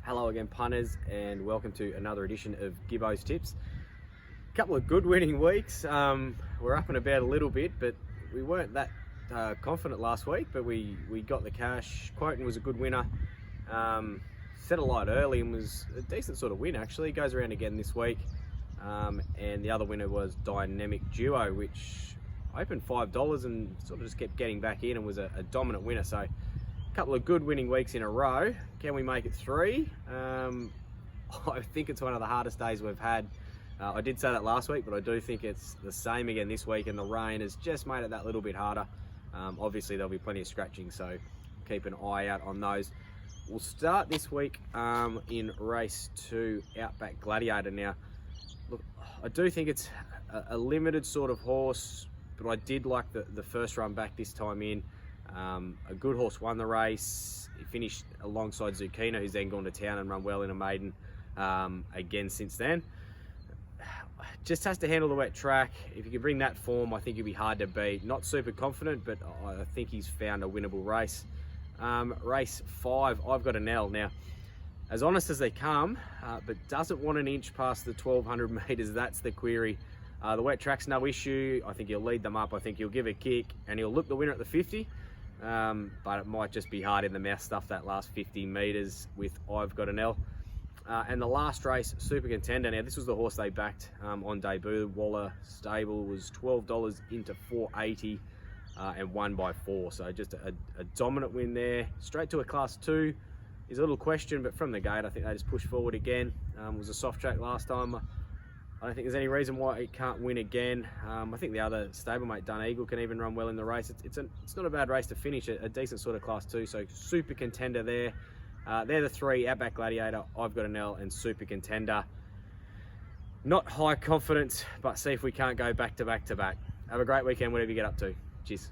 Hello again, punters, and welcome to another edition of Gibbo's Tips. A couple of good winning weeks. We're up and about a little bit, but we weren't that confident last week, but we got the cash. Quoten was a good winner. Set a light early and was a decent sort of win, actually. Goes around again this week. And the other winner was Dynamic Duo, which opened $5 and sort of just kept getting back in and was a dominant winner. So couple of good winning weeks in a row. Can we make it three? I think it's one of the hardest days we've had. I did say that last week, but I do think it's the same again this week, and the rain has just made it that little bit harder. Obviously there'll be plenty of scratching, so keep an eye out on those. We'll start this week in race 2, Outback Gladiator. Now look, I do think it's a limited sort of horse, but I did like the first run back this time in. A good horse won the race. He finished alongside Zucchino, who's then gone to town and run well in a maiden again since then. Just has to handle the wet track. If you can bring that form, I think he'll be hard to beat. Not super confident, but I think he's found a winnable race. Race 5, I've got an L. Now, as honest as they come, but doesn't want an inch past the 1200 metres. That's the query. The wet track's no issue. I think he'll lead them up. I think he'll give a kick and he'll look the winner at the 50. But it might just be hard in the mouth stuff that last 50 metres with I've got an L. And the last race, Super Contender. Now, this was the horse they backed on debut. Waller Stable was $12 into $4.80 and won by 4. So just a dominant win there. Straight to a Class 2 is a little question, but from the gate, I think they just pushed forward again. It was a soft track last time. I don't think there's any reason why it can't win again. I think the other stablemate, Dun Eagle, can even run well in the race. It's not a bad race to finish, a decent sort of Class 2, so Super Contender there. They're the 3, Outback Gladiator, I've got an L, and Super Contender. Not high confidence, but see if we can't go back to back to back. Have a great weekend, whatever you get up to. Cheers.